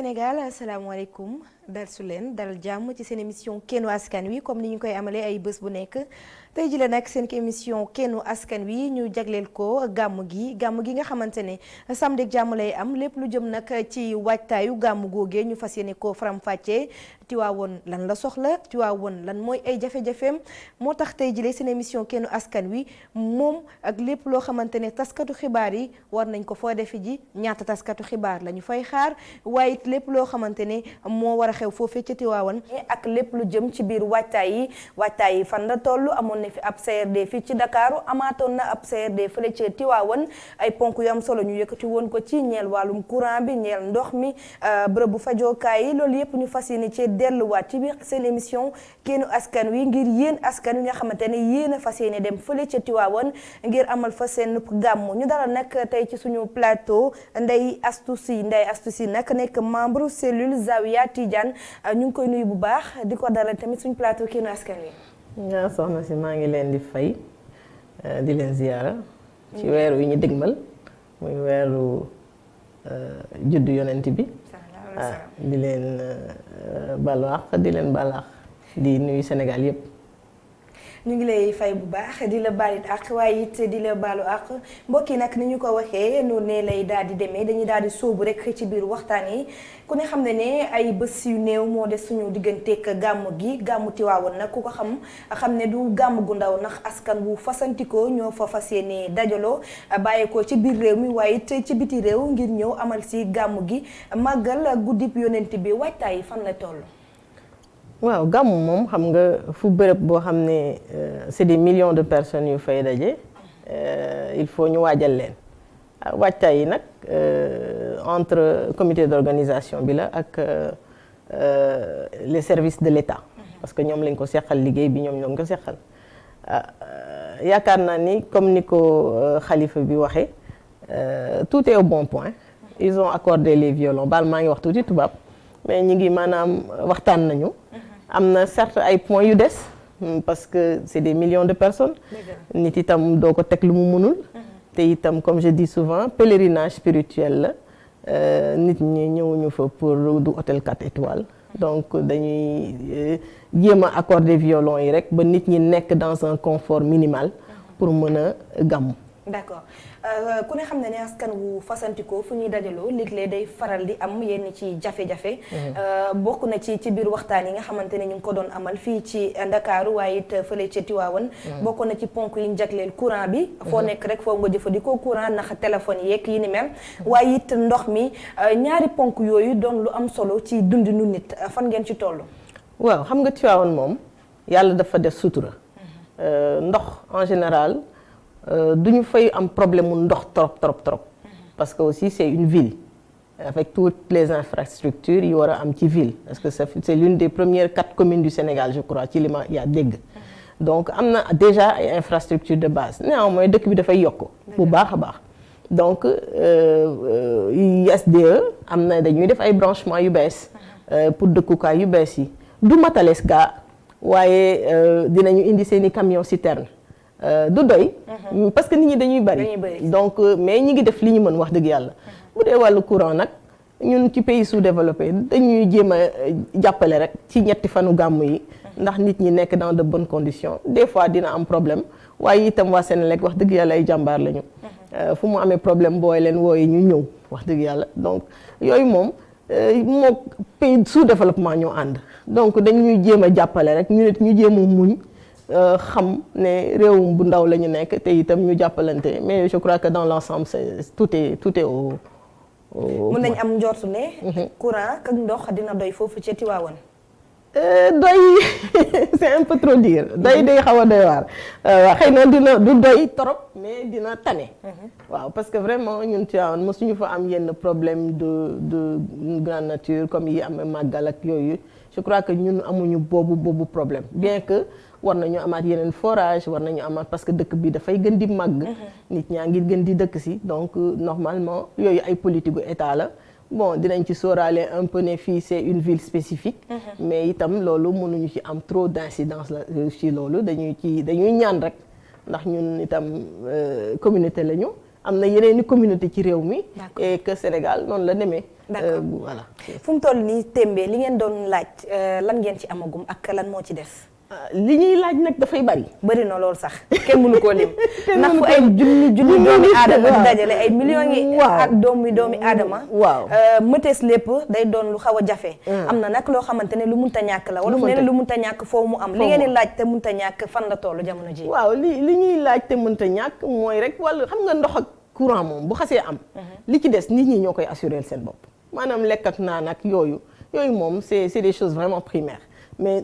Sénégal asalaamaaleykum dal su leen dal jàmm ci seen émission kennu askan wi comme ni ñu koy amalee ay bés bu nekk tey jii la nag seen émission kennu askan wi ñu jagleel ko gàmm gi nga xamante ne samedi ak jàmm lay am lépp lu jëm nag ci waajtaayu gàmm googee ñu fas yéene ko faram-fàccee Tiwaawoon lan la soxla Tiwaawoon lan mooy ay jafe-jafeem moo tax tey jii seen émission kennu askan wi moom ak lépp loo xamante ne taskatu xibaar yi war nañ ko foo defe ji ñaata taskatu xibaar la ñu fay xaar waaye it lépp loo xamante ne moo war a xew foofee ca Tiwaawan ak lépp lu jëm ci biir waajtaay yi fan la toll amoon na fi ab CRD fii ci Dakar amaatoon na ab CRD fële ca Tiwaawan ay ponk yu am solo ñu yëkkati woon ko ci ñeel wàllum courant bi ñeel ndox mi bërëb bu fajookaay yi loolu yëpp ñu fas yéene ci delluwaat ci biir seen émission kennu askan wi ngir yéen askan wi nga xamante ne yéen a fas yéene dem fële ca Tiwaawan ngir amal fa seen gàmmu ñu dara nag tey ci suñu plateau Ndeye Astou Sy nag nekk membre cellule Zawiya Tidiane ñu ngi koy nuyu bu baax di ko dalal tamit suñu plateau kennu askan wi. nga soxna si maa ngi leen di fay di leen ziyaara ci weeru yi ñu dégmal muy weeru juddu yonent bi di leen balaax di leen balaax di nuyu Sénégal yépp ñu ngi lay fay bu baax di la baalit ak waaye it di la baalu ak mbokk yi nag ni ñu ko waxee noonu ne lay daal di demee dañuy daal di sóobu rek ci biir waxtaan yi ku ne xam ne ay bés yu néew moo des suñu digganteeg gàmmu gi gàmmu Tiwaawan nag ku ko xam ne du gàmm gu ndaw ndax askan wu fasantikoo ñoo fa fas yéene dajaloo bàyyeekoo ci biir réew mi waaye it ci biti réew ngir ñëw amal si gàmmu gi màggal guddib yonent bi waajtaay yi fan la toll. waaw gàmmu moom xam nga fu bërëb boo xam ne c'est des millions de personnes yu fay daje il faut ñu waajal leen waajtaay yi nag entre comité d'organisation bi la ak les services de l'État parce que ñoom lañ ko seqal liggéey bi ñoom ko seqal yaakaar naa ni comme ni ko xalifa bi waxee tout est au bon point ils ont accordé les violons baal maa ngi wax tuuti tubaab mais ñi ngi maanaam waxtaan nañu am na certes ay points yu des parce que c'est des millions de personnes nit itam doo ko teg lu mu mënul te itam comme je dis souvent pèlerinage spirituel la nit ñi ñëwuñu fa pour du hôtel 4 étoiles donc dañuy jéem a accorder violon yi rek ba nit ñi nekk dans un confort minimal pour mën a gàmmu. D'accord ku ne xam ne askan wu fasantikoo fu ñuy dajaloo léeg-léeg day faral di am yenn ci jafe-jafe bokk na ci biir waxtaan yi nga xamante ne ñu ngi ko doon amal fii ci Ndakaaru waaye it fële ca Tiwaawan bokk na ci ponk yi ñu jagleel courant bi foo nekk rek foo nga jëfandikoo courant ndax téléphone yeeg yi ni mel waaye it ndox mi ñaari ponk yooyu doon lu am solo ci dundinu nit fan ngeen ci toll. waaw xam nga Tiwaawan moom yàlla dafa def sutura ndox en général duñu fay am problème mu ndox trop parce que aussi c'est une ville avec toutes les infrastructures yi war a am ci ville parce que c'est l'une des premières 4 communes du Sénégal je crois ci li ma yaa dégg donc am na déjà ay infrastructures de base néanmoins dëkk bi dafay yokk bu baax a baax donc SDE am na dañuy def ay branchements yu bees pour dëkkukaay yu bees yi du matales gaa waaye dinañu indi seeni camion citerne du doy parce que nit ñi dañuy bari donc mais ñi ngi def li ñu mën wax dëgg yàlla bu dee wàllu courant nag ñun ci pays sous-développé dañuy jéem a jàppale rek ci ñetti fanu gàmmu yi ndax nit ñi nekk dans de bonnes conditions des fois dina am problème waaye itam waa Senelec wax dëgg yàlla ay jàmbaar lañu fu mu amee problème booy leen wooye ñu ñëw wax dëgg yàlla donc yooyu moom moo pays sous-développement ñoo ànd donc dañuy jéem a jàppale rek ñu nit ñu jéem a muñ xam ne réewum bu ndaw la ñu nekk te itam ñu jàppalante mais je crois que dans l'ensemble tout est au mën nañ am njortu ne courant ak ndox dina doy foofu ci Tiwaawan doy c'est un peu trop dire doy day xaw a doy waar waaw xëy na dina du doy trop mais dina tane waaw parce que vraiment ñun Tiwaawan mosuñu fa am yenn problème de grande nature comme yi am màggal ak yooyu je crois que ñun amuñu boobu problème bien que war nañu amaat yeneen forage war nañu amaat parce que dëkk bi dafay gën di màgg nit ñaa ngi gën di dëkk si donc normalement yooyu ay politique gu état la bon dinañ ci sóoraale un peu ne fii c'est une ville spécifique mais itam loolu mënuñu ci am trop d'incidence la ci loolu dañuy ñaan rek ndax ñun itam communauté lañu am na yeneen i communauté ci réew mi. et que Sénégal noonu la demee. d'accord voilà. fu mu toll nii témbee li ngeen doon laaj lan ngeen ci amagum ak lan moo ci des. li ñuy laaj nag dafay bari. bëri na lool sax kenn mënu koo lim. ndax fu ay junni doomi aadama di dajale ay millions yi. ak doomi aadama. waaw mëtees lépp day doon lu xaw a jafe. am na nag loo xamante ne lu munta ñàkk la. wala fu ne lu munta ñàkk foofu mu am. li ngeen di laaj te munta ñàkk fan la tollu jamono ji. waaw li ñuy laaj te munta ñàkk mooy rek wala xam nga ndox ak courant moom bu xasee am. li ci des nit ñi ñoo koy assurer seen bopp. maanaam lekk ak naan ak yooyu moom c'est des choses vraiment primaires. mais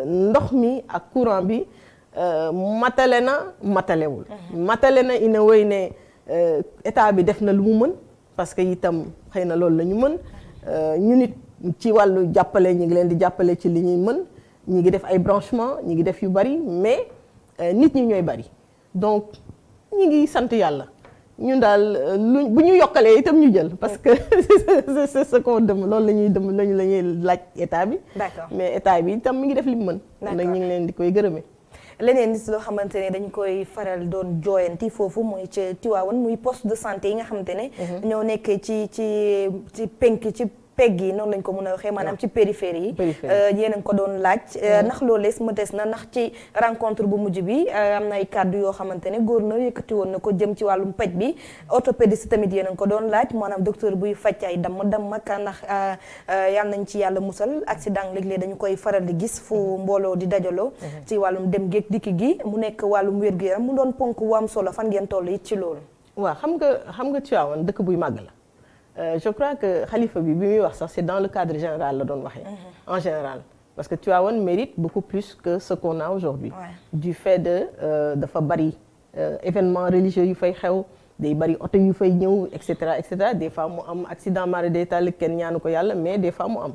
ndox mi ak courant bi matale na matalewul. matale na ina woy ne état bi def na lu mu mën parce que itam xëy na loolu la ñu mën ñu nit ci wàllu jàppale ñi ngi leen di jàppale ci li ñuy mën ñi ngi def ay branchement ñi ngi def yu bari mais nit ñi ñooy bari donc ñi ngi sant yàlla. ñun daal bu ñu yokkalee itam ñu jël parce que c'est ce qu'on demande loolu la ñuy laaj état bi. d'accord mais état bi itam mi ngi def li mu mën. d'accord nag ñu ngi leen di koy gërëmee. leneen nit loo xamante ne dañ koy faral doon jooyanti foofu mooy ca Tivaouane muy poste de santé yi nga xamante ne. ñoo nekk ci penk ci. pegg yi noonu lañ ko mën a waxee maanaam ci périphérie yi yéen a ngi ko doon laaj ndax loolees ma des na ndax ci rencontre bu mujj bi am na ay kàddu yoo xamante ne gouverneur yëkkati woon na ko jëm ci wàllum paj bi orthopédiste tamit yéen a ngi ko doon laaj maanaam docteur buy faj ay damm ak ndax yal nañ ci yàlla musal accident léeg-léeg dañu koy faral di gis fu mbooloo di dajaloo ci wàllum dem géeg dikki gi mu nekk wàllum wér-gu-yaram mu doon ponk wu am solo fan ngeen toll it ci loolu. waaw xam nga Tivaouane dëkk buy màgg la. Je crois que xalifa bi muy wax sax c'est dans le cadre général la doon waxee. En général parce que Tivaouane mérite beaucoup plus que ce qu'on a aujourd'hui. Du fait de dafa bari événements religieux yu fay xew day bari oto yu fay ñëw et cetera des fois mu am accident mara détail kenn ñaanu ko yàlla mais des fois mu am.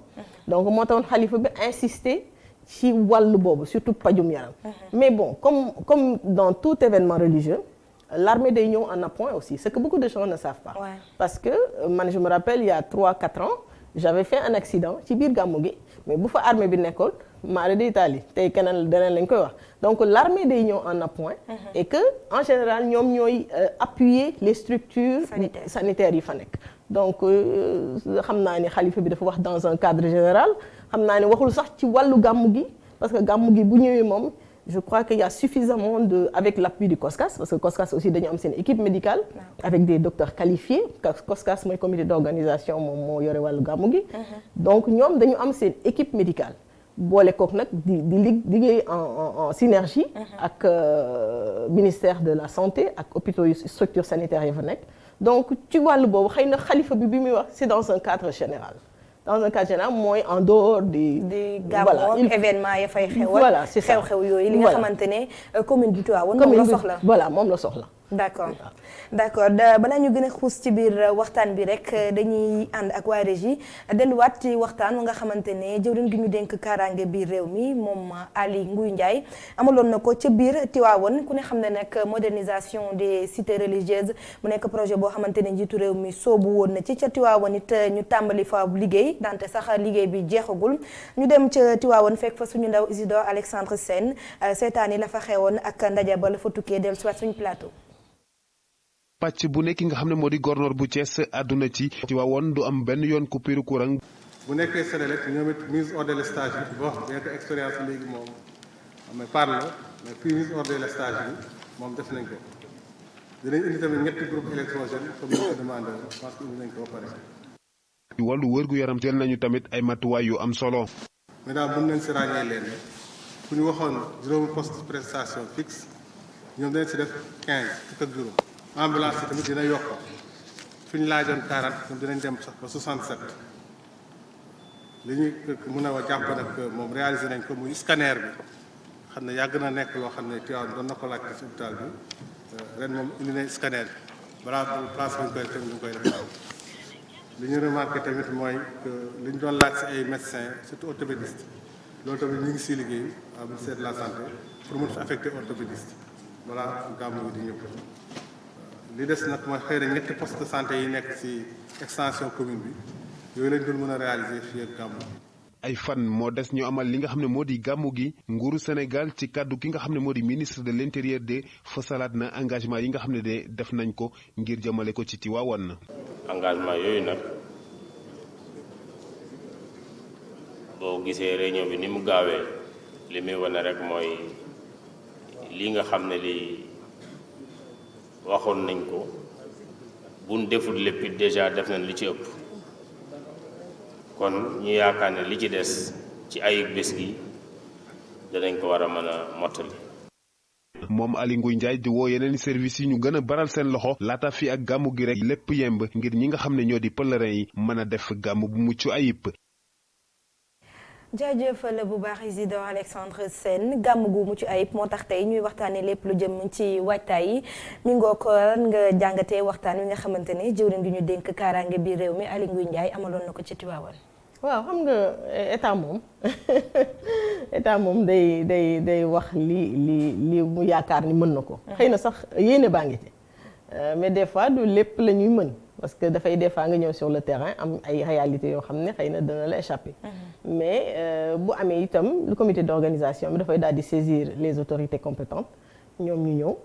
donc moo taxoon xalifa bi insister ci wàllu boobu surtout pajum yaram. mais bon comme dans tout événement religieux. L'armée day ñëw en appoint aussi ce que beaucoup de gens ne savent pas. Parce que man je me rappelle il y a 3-4 ans j'avais fait un accident ci biir gàmmu gi mais bu fa armée bi nekkoon maara day taali tey keneen deneen lañ koy wax donc l'armée day ñëw en appoint. et que en général ñoom ñooy appuyer les structures sanitaires yi fa nekk. donc xam naa ni xalifa bi dafa wax dans un cadre général xam naa ne waxul sax ci wàllu gàmmu gi parce que gàmmu gi bu ñëwee moom. Je crois qu'il y a suffisamment avec l'appui du COSCAS, parce que COSCAS aussi dañu am seen équipe médicale, avec des docteurs qualifiés. COSCAS mooy comité d'organisation moom moo yore wàllu gàmmu gi. donc ñoom dañu am seen équipe médicale. boole kook nag di liggéey en synergie. ak ministère de la santé ak hôpitaux yu structures sanitaires yi fa nekk. donc ci wàllu boobu xëy na xalifa bi muy wax c'est dans un cadre général. dans un cas général mooy en dehors di gàmmu ak événement ya fay xew. voilà c'est ça xew-xew yooyu li nga xamante ne commune bi Tivaouane moom la soxla. voilà moom la soxla. d'accord balaa ñu gën a xuus ci biir waxtaan bi rek dañuy ànd ak waa régie delluwaat ci waxtaan wa nga xamante ne jëwriñ gi ñu dénk kaaraange biir réew mi moom Aly Ngouille Ndiaye amaloon na ko ca biir Tivaouane ku ne xam ne nag modernisation des cités religieuses mu nekk projet boo xamante ne njiitu réew mi soobu woon na ci ca Tivaouane it ñu tàmbali fa liggéey dante sax liggéey bi jeexagul ñu dem ca Tivaouane fekk fa suñu ndaw Isidore Alexandre Sène seetaan yi la fa xewoon ak ndaje ba la fa tukkee dellu soit suñu plateau. pàcc bu nekk nga xam ne moo di gornoor bu Thiès àdduna ci Tivaouane du am benn yoon coupure courant. bu nekkee Sénélec ñoom it mise hors délestage bi bon bien que expérience léegi moom mais par la mais puis mise hors délestage bi moom def nañ ko dinañ indi tamit ñetti groupe électrogène comme ni ko demandé woon parce que indi nañ ko ba pare. ci wàllu wërgu-yaram teel nañu tamit ay matuwaay yu am solo. mais daal mën nañ si ràññee leen fu ñu waxoon juróomi poste prestation fixe ñoom dañ si def 15 fukk ak juróom. ambulance yi tamit dina yokk fi ñu laajoon 40 ñoom dinañ dem sax ba 67 li ñuy mën a jàpp nag moom réalisé nañ ko muy scanner bi xam ne yàgg na nekk loo xam ne Tivaouane doon na ko laaj ci hôpital bi ren moom indi na scanner bi balaa place bi ñu koy def tamit ñu koy def li ñu remarqué tamit mooy que li ñu doon laaj si ay médecins surtout orthopédiste loolu tamit ñu ngi siy liggéey à ministère de la santé pour mën fa affecté orthopédiste voilà gàmmu gi di ñëpp. li des nag mooy xëy na ñetti poste de santé yi nekk ci extension commune bi yooyu lañ doon mën a réaliser fii ak gàmmu. ay fan moo des ñu amal li nga xam ne moo di gàmmu gi nguuru Sénégal ci kàddu ki nga xam ne moo di ministre de l'intérieur de fasalaat na engagement yi nga xam ne de def nañ ko ngir jëmale ko ci Tivaouane. engagement yooyu nag boo gisee réunion bi ni mu gaawee li muy wane rek mooy li nga xam ne li waxoon nañ ko buñ deful lépp déjà def nañ li ci ëpp kon ñu yaakaar ne li ci des ci ay bés gi danañ ko war a mën a mottali. moom Aly Ngouille Ndiaye di woo yeneen service yi ñu gën a baral seen loxo laata fi ak gàmmu gi rek lépp yemb ngir ñi nga xam ne ñoo di pèlerin yi mën a def gàmmu bu mucc ayib. jaajëfal bu baax résident Alexandre Sène gàmm gu mucc ayib moo tax tey ñuy waxtaanee lépp lu jëm ci waajtaay yi mi ngoo ko nga jàngatee waxtaan wi nga xamante ne jëwriñ gi ñu dénk kaaraange bi réew mi Aly Ngouille Ndiaye amaloon na ko ci Tivaouane. waaw xam nga état moom day wax li mu yaakaar ni mën na ko. xëy na sax yéene baa ngi ci mais des fois du lépp la ñuy mën. parce que dafay des fois nga ñëw sur le terrain am ay réalités yoo xam ne xëy na dana la échapper. mais bu amee itam le comité d'organisation bi dafay daal di saisir les autorités compétentes ñoom ñu ñëw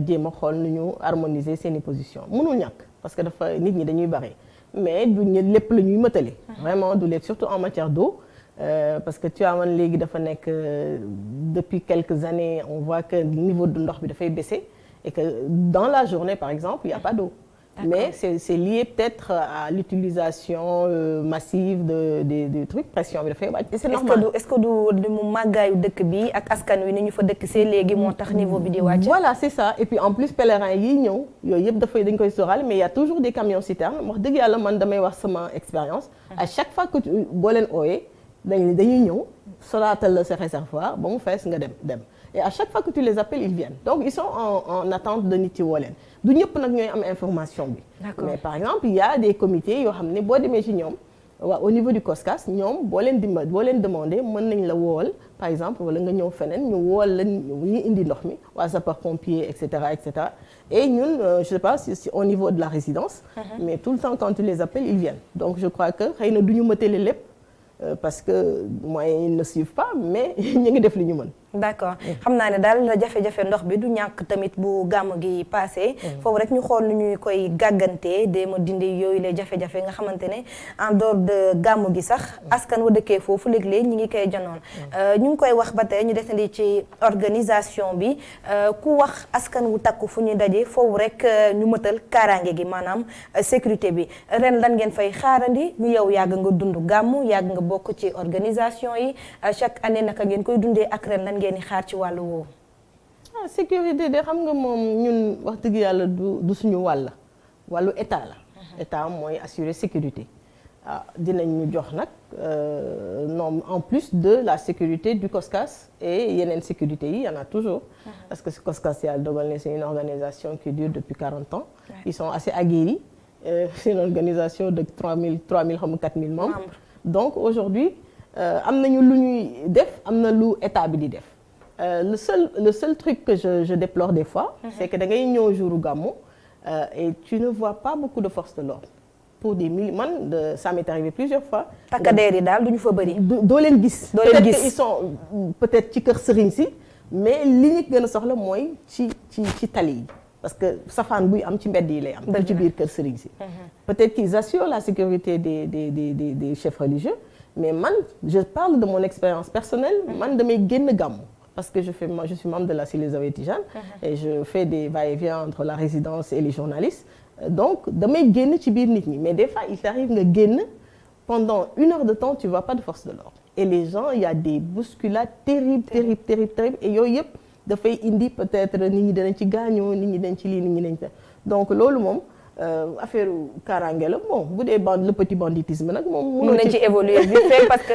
jéem a xool nu ñu harmoniser seeni position mënul ñàkk parce que dafa nit ñi dañuy bari mais du lépp la ñuy mëtale. vraiment du lépp surtout en matière d'eau parce que Tivaouane léegi dafa nekk depuis quelques années on voit que le niveau de ndox bi dafay baisser et que dans la journée par exemple il y a pas d'eau. Mais c'est lié peut-être à l'utilisation massive des trucs pression bi dafay wàcc. C'est normal. est-ce que du mu màggaayu dëkk bi ak askan wi ni ñu fa dëkk see léegi moo tax niveau bi di wàcc. Voilà c'est ça et puis en plus pèlerins yi ñëw yooyu yëpp dañ koy sóoraale mais il y a toujours des camions citernes wax dëgg yàlla man damay wax sama expérience. À chaque fois que boo leen ooyee dañuy ñëw solaatal la sa réservoir ba mu fees nga dem. Et à chaque fois que tu les appelles ils viennent donc ils sont en attente de nit yi woo leen du ñëpp nag ñooy am information bi. mais par exemple il y a des comités yoo xam ne boo demee ci ñoom waaw au niveau du COSCAS ñoom boo leen demandé mën nañ la wool par exemple wala nga ñëw feneen ñu wool la ñu indi ndox mi waa sapeurs-pompiers et cetera et ñun je sais pas si au niveau de la résidence. mais tout le temps quand tu les appelles ils viennent donc je crois que xëy na du ñu mëtale lépp. Parce que moyens yi ne suivent pas mais ñu ngi def li ñu mën. d'accord xam naa ne daal jafe-jafe ndox bi du ñàkk tamit bu gàmm gi passé foofu rek ñu xool nu ñuy koy gàggantee déema dindi yooyu les jafe-jafe nga xamante ne en dehors de gàmm gi sax askan wa dëkkee foofu léeg-léeg ñi ngi koy janoon ñu ngi koy wax ba tey ñu desandi ci organisation bi ku wax askan wu takku fu ñuy daje foofu rek ñu mëtal kaaraange gi maanaam sécurité bi ren lan ngeen fay xaarandi ñu yow yàgg nga dund gàmm yàgg nga bokk ci organisation yi chaque année naka ngeen koy dundee ak ren lan ngeen di xaar ci wàllu woowu. sécurité de xam nga moom ñun wax dëgg yàlla du suñu wàllu état la. état mooy assurer sécurité. dinañ ñu jox nag non en plus de la sécurité du COSCAS et yeneen sécurité yi y en a toujours. parce que COSCAS yàlla dogal ne c'est une organisation qui dure depuis 40 ans. ils sont assez aguerris. c'est une organisation de 3000 xam nga 4000 membres. donc aujourd'hui am nañu lu ñuy def am na lu état bi di def. le seul truc que je déplore des fois. c'est que da ngay ñëw jouru gàmmu et tu ne vois pas beaucoup de forces de l'ordre pour des milliers ça m'est arrivé plusieurs fois. takkadeer yi daal du ñu fa bëri. doo leen gis. peut-être que ils sont peut-être ci kër sëriñ si mais li ñu gën a soxla mooy ci tali yi. parce que safaan buy am ci mbedd yi lay am. du ci biir kër sëriñ si. peut-être qu'ils assurent la sécurité des chefs religieux mais man je parle de mon expérience personnelle. man damay génn gàmmu. parce que je suis membre de la cellule Zawiya Tijane et je fais des va-et-vient entre la résidence et les journalistes donc damay génn ci biir nit ñi mais des fois il t'arrive nga génn pendant 1 heure de temps tu vois pas de force de l'ordre et les gens il y a des bousculades terribles et yooyu yëpp dafay indi peut-être nit ñi danañ ci gaañoo nit ñi dañ ci lii nit ñi dañ ci donc loolu moom affaire kaaraange la bon bu dee le petit banditisme nag moom. mën nañ ci évoluer bi fekk parce que.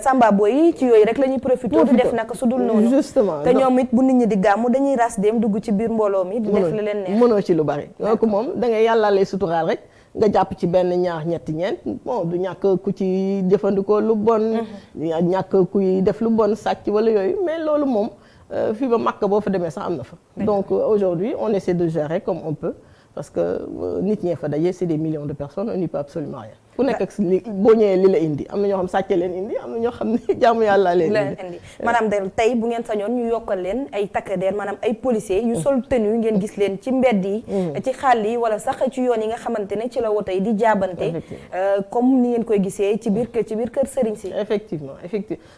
Samba boy yi ci yooyu rek la ñuy profité. di def naka su dul noonu. justement te ñoom it bu nit ñi di gàmmu dañuy ras dem dugg ci biir mbooloo mi. di def la leen neex mënoo ci lu bari. donc moom da ngay yàlla lay suturaal rek nga jàpp ci benn ñaar ñetti ñeent bon du ñàkk ku ci jëfandikoo lu bon. ñàkk kuy def lu bon sàcc wala yooyu mais loolu moom fii ba Makka boo fa demee sax am na fa. donc aujourd'hui on essaie de gérer comme on peut. parce que nit ñee fa daje c'est des millions de personnes on n'y peut absolument rien. ku nekk ak boo ñëwee li la indi am na ñoo xam sàcce leen indi am na ñoo xam ne jaamu yàlla leen indi. maanaam de tey bu ngeen sañoon ñu yokkal leen ay takk der maanaam ay policiers yu sol tenue ngeen gis leen ci mbedd yi ci xàll yi wala sax ci yoon yi nga xamante ne ci la woto yi di jaabante comme ni ngeen koy gisee ci biir kër sëriñ si. effectivement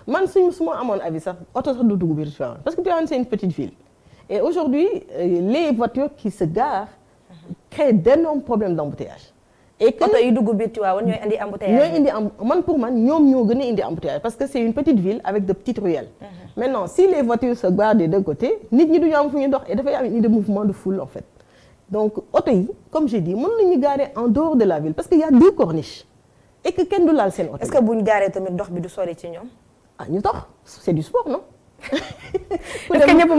man su ma amoon avis sax oto sax du dugg biir Tivaouane parce que Tivaouane c'est une petite ville et aujourd'hui les voitures qui se garent créent d'énormes problèmes d'embouteillage. et que oto yi dugg biir Tivaouane ñooy indi embouteillage. man pour man ñoom ñoo gën a indi embouteillage parce que c'est une petite ville avec de petites ruelles. Maintenant si les voitures se garent des deux côtés nit ñi duñu am fu ñu dox et dafay am une idée de mouvement de foule en fait donc oto yi comme j'ai dit mën nañu garer en dehors de la ville parce que y a deux corniches et que kenn du laal seen oto. est-ce que buñ gaaree tamit dox bi du sori ci ñoom. ñu dox c'est du sport non. est-ce que ñëpp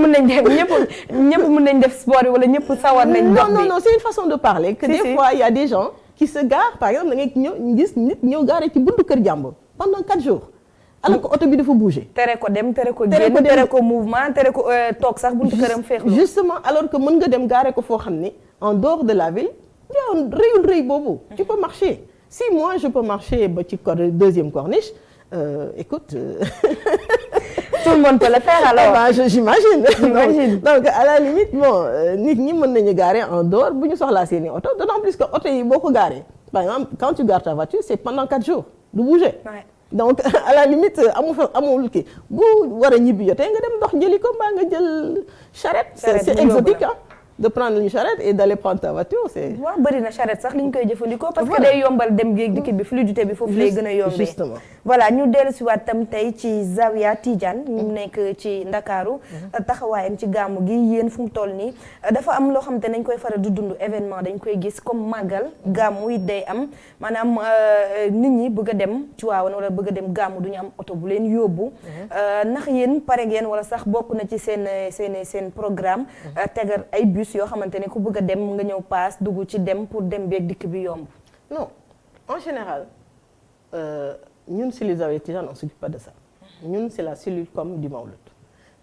mën nañ def sport wala ñëpp sawar nañ dox bi. non c'est une façon de parler que des fois il y a des gens qui se garent par exemple da ngay gis nit ñëw garer ci buntu kër jàmbur pendant 4 jours alors que oto bi dafa bouger. tere ko dem tere ko génn tere ko mouvement tere ko toog sax buntu këram féexlu. justement alors que mën nga dem garer ko foo xam ne en dehors de la ville yow rëy boobu. tu peux marcher si moi je peux marcher ba ci deuxième corniche écoute. tout le monde peut le faire alors. j'imagine. donc à la limite bon nit ñi mën nañu garer en dehors bu ñu soxlaa seeni oto d'autant plus que oto yi boo ko garee par exemple quand tu gares ta voiture c'est pendant 4 jours du bouger. Ouais. donc à la limite amul kii bu war a ñibbi jotee nga dem dox jëli ko mbaa nga jël charrette. c'est exotique hein de prendre une charrette et d'aller prendre ta voiture c'est. waaw bëri na charrette sax li ñu koy jëfandikoo. parce que day yombal dem géeg dikk bi fluidité bi foofu lay gën a yombee. justement voilà ñu dellu si waat tam tey ci Zawiya Tidiane ñu nekk ci Ndakaaru taxawaayam ci gàmmu gi yéen fu mu toll nii dafa am loo xam te nañ koy faral di dund événement dañ koy gis comme màggal gàmmu it day am maanaam nit ñi bëgg a dem ci waawan wala bëgg a dem gàmmu du ñu am oto bu leen yóbbu ndax yéen pare ngeen wala sax bokk na ci seen programme tegal ay bus yoo xamante ne ku bëgg a dem nga ñëw paas dugg ci dem pour dem beeg dikk bi yomb. non en général ñun cellule Zawiya Tidiane on s'occupe pas de ça ñun c'est la cellule com du Mawlud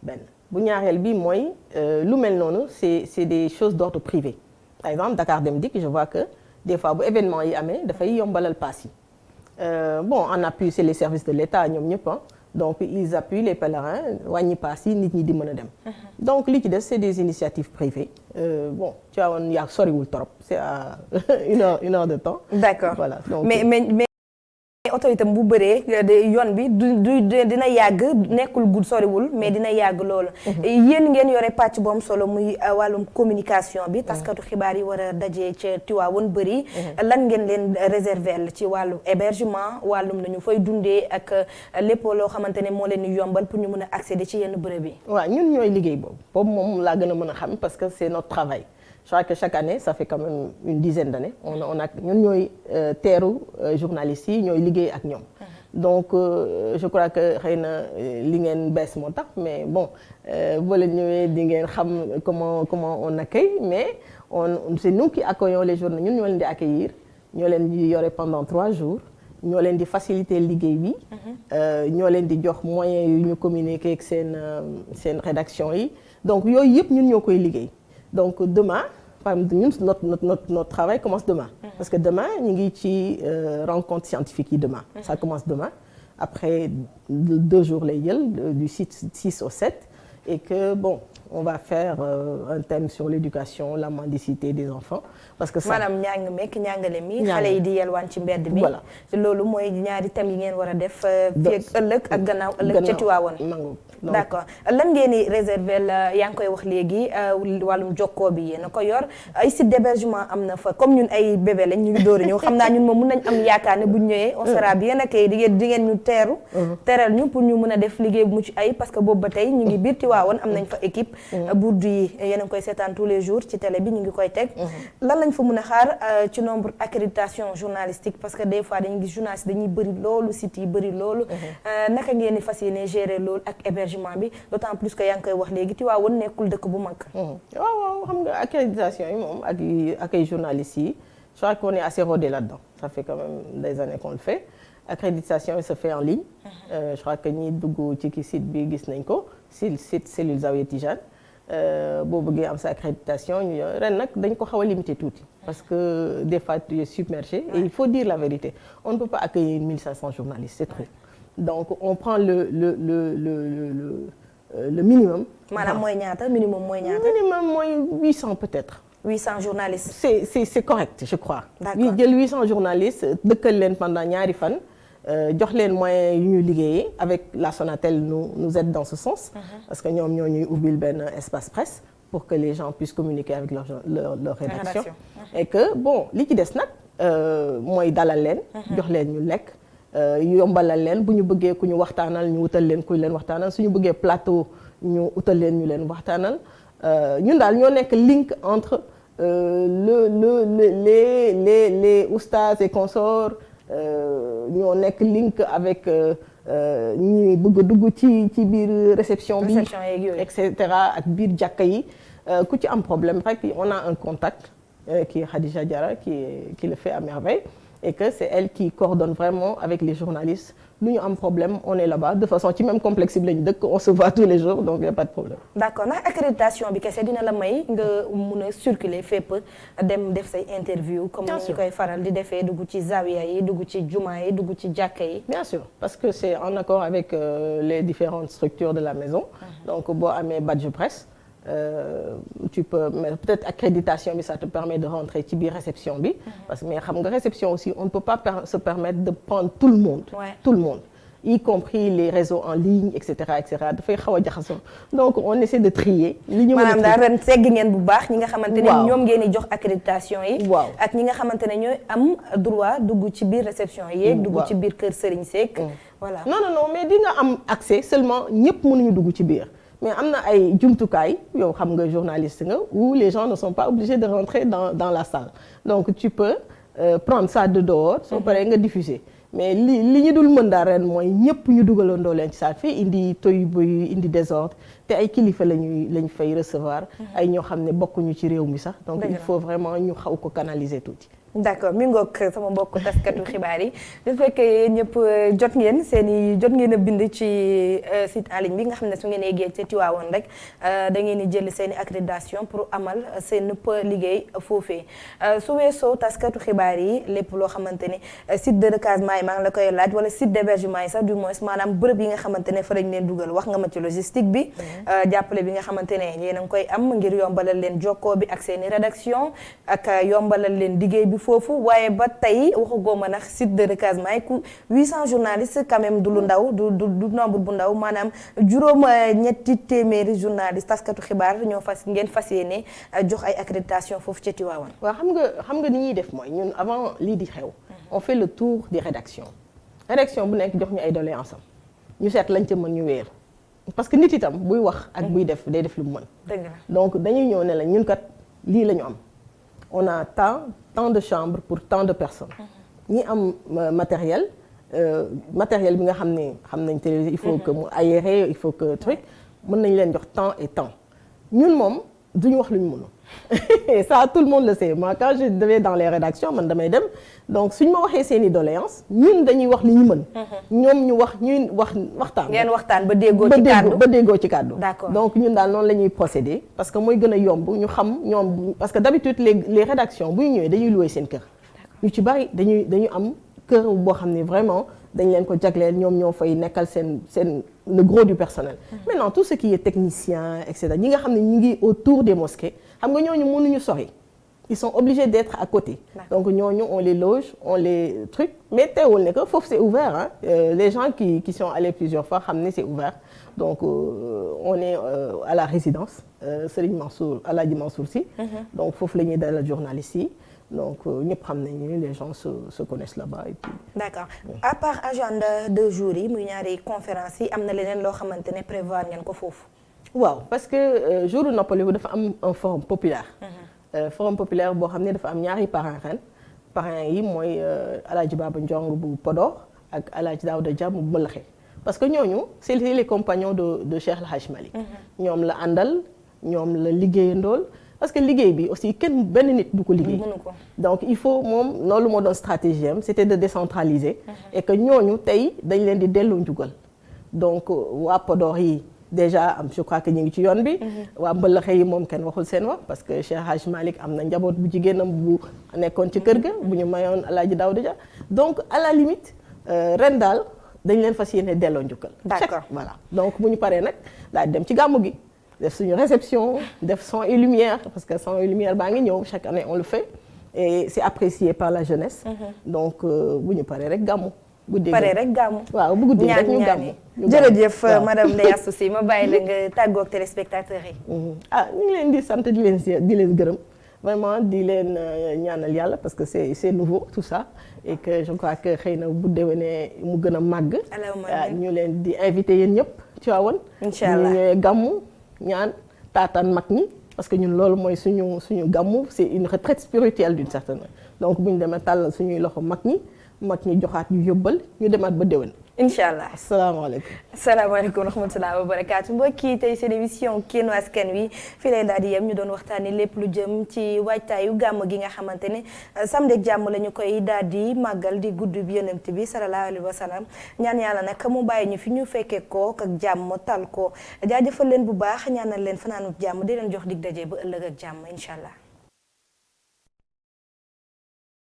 benn bu ñaareel bi mooy lu mel noonu c'est des choses d'ordre privé par exemple Dakar Dem Dikk je vois que des fois bu événement yi amee dafay yombalal paas yi bon en appui c'est les services de l'État ñoom ñëpp donc ils appuient les pèlerins wàññi paas yi nit ñi di mën a dem donc li ci des c'est des initiatives privées bon tu vois woon yaa soriwul trop c'est à une heure de temps. D'accord. Voilà donc mais oto itam bu bëree yoon bi dina yàgg nekkul gudd soriwul mais dina yàgg loolu. yéen ngeen yore pàcc bu am solo muy wàllum communication bi. taskatu xibaar yi war a daje ca Tiwaawoon bëri. lan ngeen leen réserver ci wàllu hébergement wàllum nañu fay dundee ak lépp loo xamante ne moo leen di yombal pour ñu mën a accéder ci yenn bërëb yi. waaw ñun ñooy liggéey boobu moom laa gën a mën a xam parce que c'est notre travail. Je crois que chaque année ça fait quand même une dizaine d'années on a ñun ñooy teeru journalistes yi ñooy liggéey ak ñoom donc je crois que xëy na li ngeen bees moo tax mais bon boo leen ñëwee di ngeen xam comment on accueille mais c'est nous qui accueillons les journalistes ñun ñoo leen di accueillir ñoo leen di yore pendant 3 jours ñoo leen di faciliter liggéey bi ñoo leen di jox moyens yu ñu communiquer ak seen rédaction yi donc yooyu yëpp ñun ñoo koy liggéey donc demain par exemple ñun notre travail commence demain parce que demain ñu ngi ci rencontre scientifique yi demain ça commence demain après 2 jours lay jël du 6 au 7 et que bon on va faire un thème sur l'éducation la mendicité des enfants parce que ça maanaam njàng mekk njàngale mi xale yi di yelwaan ci mbedd mi voilà loolu mooy ñaari thèmes yi ngeen war a def fii ak ëllëg ak gannaaw ëllëg ca Tiwaawoon d'accord lan ngeen di réserver la yaa ngi koy wax léegi wàllum jokkoo bi yéen a ko yor ay site d'hébergement am na fa comme ñun ay bébé lañ ñu ngi door a ñëw xam naa ñun moom mën nañ am yaakaar ne buñ ñëwee on sera bien accueillis di ngeen ñu teral ñu pour ñu mën a def liggéey bu mucc ay parce que boobu ba tey ñu ngi biir Tiwaawoon am nañ fa équipe Bourdi yi yéen a ngi koy seetaan tous les jours ci télé bi ñu ngi koy teg lan lañ fa mën a xaar ci nombre accréditation journalistique parce que des fois dañuy gis journaliste dañuy bëri loolu site yi bëri loolu naka ngeen di fas yéene gérer loolu ak hébergement bi d'autant plus que yaa ngi koy wax léegi Tiwaawoon nekkul dëkk bu mag. waaw xam nga accréditation yi moom ak ay journalistes yi je crois qu'on est assez rodé là-dedans ça fait quand même des années qu'on le fait accréditation il se fait en ligne. Je crois que ñi dugg ci site bi gis nañ ko site cellule Zawiya Tidiane boo bëggee am sa accréditation ren nag dañ ko xaw a limité tuuti. parce que des fois tu es submergé et il faut dire la vérité. On ne peut pas accueillir 1500 journalistes, c'est trop. Donc on prend le minimum. maanaam mooy ñaata minimum mooy ñaata. Minimum mooy 800 peut-être. 800 journalistes. C'est correct, je crois. D'accord. Jël 800 journalistes dëkkal leen pendant ñaari fan jox leen moyens yu ñuy liggéeyee avec la Sonatel nous aide dans ce sens. Parce que ñoom ñoo ñuy ubbil benn espace presse pour que les gens puissent communiquer avec leur rédaction. Et que bon li ci des nag mooy dalal leen. jox leen ñu lekk. Yombalal leen bu ñu bëggee ku ñu waxtaanal ñu wutal leen ku leen waxtaanal suñu bëggee plateau ñu utal leen ñu leen waxtaanal ñun daal ñoo nekk link entre les oustas et consorts ñoo nekk link avec ñi bëgg a dugg ci biir réception bi et cetera ak biir jàkka yi ku ci am problème rek on a un contact qui est Khadija Diarra qui le fait à merveille et que c'est elle qui coordonne vraiment avec les journalistes lu ñu am problème on est là-bas de façon ci même complexe bi lañu dëkk on se voit tous les jours donc il y a pas de problème. D'accord ndax accréditation bi kese dina la may nga mun a circuler fépp dem def say interview comme ni ñu koy faral di defee dugg ci zawiya yi dugg ci juma yi dugg ci jàkka yi. Bien sûr parce que c'est en accord avec les différentes structures de la maison. Donc boo amee badge presse. Tu peux mais peut-être accréditation bi ça te permet de rentrer ci biir réception bi. Parce que mais xam nga réception aussi on ne peut pas se permettre de prendre tout le monde. Tout le monde y compris les réseaux en ligne et cetera dafay xaw a jaxasoo donc on essaie de trier. li ñu mën a maanaam daal ren segg ngeen bu baax ñi nga xamante ne ñoom ngeen di jox accréditation yi. waaw ak ñi nga xamante ne ñooy am droit dugg ci biir réception yi. dugg ci biir kër Serigne Seck. Voilà non mais di nga am accès seulement ñëpp mënuñu dugg ci biir. Mais am na ay jumtukaay yow xam nga journaliste nga où les gens ne sont pas obligés de rentrer dans la salle donc tu peux prendre ça de dehors soo paree nga diffuser mais li ñu dul mën daal ren mooy ñëpp ñu dugalandoo leen ci salle fii indi toy boy indi désordre te ay kilifa lañu fay recevoir ay ñoo xam ne bokkuñu ci réew mi sax donc il faut vraiment ñu xaw ko canaliser tuuti. D'accord mi ngoog sama mbokk taskatu xibaar yi su fekkee ñëpp jot ngeen a bind ci site en ligne bi nga xam ne su ngeen eggee ci Tivaouane rek da ngeen di jël seen i accréditation pour amal seen nëpp liggéey foofee su weesoo taskatu xibaar yi lépp loo xamante ne site de recasement yi maa ngi la koy laaj wala site d'hébergement yi sax du moins maanaam bërëb yi nga xamante ne fa lañ leen dugal wax nga ma ci logistique bi jàppale bi nga xamante ne yéen a ngi koy am ngir yombalal leen jokkoo bi ak seen i rédaction ak yombalal leen liggéey bi foofu waaye ba tey waxagoo ma nag site de recasement yi ku 800 journalistes quand même du lu ndaw du nombre bu ndaw maanaam juróom ñetti téeméeri journalistes taskatu xibaar ngeen fas yéene jox ay accréditation foofu ca Tivaouane. waaw xam nga ni ñuy def mooy ñun avant lii di xew on fait le tour des rédactions bu nekk jox ñu ay doléances am ñu seet lañ ca mën ñu weer parce que nit itam buy wax ak buy def day def lu mu mën. dëgg la donc dañuy ñëw ne la ñun kat lii la ñu am. On a tant de chambres pour tant de personnes. ñi am matériel bi nga xam nañ télévision il faut que mu aéré il faut que truc mën nañ leen jox temps et temps ñun moom duñu wax lu ñu mënul et ça tout le monde le sait moi quand je devais dans les rédactions man damay dem donc suñ ma waxee seen i doléances ñun dañuy wax li ñu mën. ñoom ñu waxtaan. ngeen waxtaan ba déggoo ci kàddu. D'accord. Donc ñun daal noonu la ñuy procéder parce que mooy gën a yomb ñu xam ñoom parce que d'habitude les rédactions bu ñu ñëwee dañuy louer seen kër. ñu ci bari dañu am kër boo xam ne vraiment dañ leen ko jagleel ñoom ñoo fay nekkal seen le gros du personnel. Maintenant tout ce qui est technicien et cetera ñi nga xam ne ñu ngi autour des mosquées xam nga ñooñu mënuñu sori. Ils sont obligés d'être à côté. Donc ñooñu on les loge on les trucs mais teewul ne que foofu c'est ouvert hein. Les gens qui sont allés plusieurs fois xam ne c'est ouvert donc on est à la résidence Serigne Mansour Alhaji Mansour Sy. Donc foofu la ñuy dalal journalistes yi donc ñëpp xam nañu les gens se connaissent là-bas et puis. D'accord à part agenda de jour yi muy ñaari conférence yi am na leneen loo xamante ne prévoir ngeen ko foofu. waaw parce que jour noppaliku dafa am un forum populaire. Forum populaire boo xam ne dafa am ñaari parrain ren parrain yi mooy Alhaji Baba Ndiong bu Podor ak Alhaji Daouda Dia bu Mbalaxe parce que ñooñu c'est les compagnons de Cheikh El Hadj Malick. ñoom la àndal ñoom la liggéeyandool parce que liggéey bi aussi benn nit du ko liggéey. Donc il faut moom loolu moo doon stratégie am c'était de décentraliser. Et que ñooñu tey dañ leen di delloo njugal donc waa Podor yi déjà je crois que ñu ngi ci yoon bi. waa mbëllëxe yi moom kenn waxul seen wax parce que Cheikh Hadj Malick am na njaboot bu jigéenam bu nekkoon ci kër ga bu ñu mayoon El Hadj Daouda Dia donc à la limite ren daal dañ leen fas yéene delloo njukkal. d'accord voilà donc bu ñu paree nag daal dem ci gàmmu gi def suñu réception def son et lumière parce que son et lumière baa ngi ñëw chaque année on le fait et c'est apprécié par la jeunesse. donc bu ñu paree rek gàmmu. pare rek gàmmu waaw bu guddee rek ñu gàmmu jërëjëf madame Ndeye Astou Sy ma bàyyi la nga tàggoo ak téléspectateurs yi. ñu ngi leen di sant di leen gërëm vraiment di leen ñaanal yàlla parce que c'est nouveau tout ça et que je crois que xëy na bu déwénee mu gën a màgg. ñu leen di invité yéen ñëpp ci waawoon. incha allah ñu ñëwee gàmmu ñaan taataan mag ñi parce que ñun loolu mooy suñu gàmmu c'est une retraite spirituelle d'une certaine manière donc bu ñu demee tàllal suñuy loxo mag ñi joxaat ñu yóbbal ñu demaat ba déwén. incha allah asalaamaaleykum. asalaamaaleykum wa rahmatulah wa barakaatu mbokk yi tey seen émission Kénu Askan Wi fii lay daal di yem ñu doon waxtaanee lépp lu jëm ci waajtaayu gàmm gi nga xamante ne samedi ak jàmm la ñu koy daal di màggal di guddi bi yonent bi sallallahu alayhi wa sallam ñaan yàlla nag mu bàyyi ñu fi ñu fekkee ko ak jàmm tal ko jaajëfal leen bu baax ñaanal leen fanaanu jàmm di leen jox dig daje ba ëllëg ak jàmm incha allah.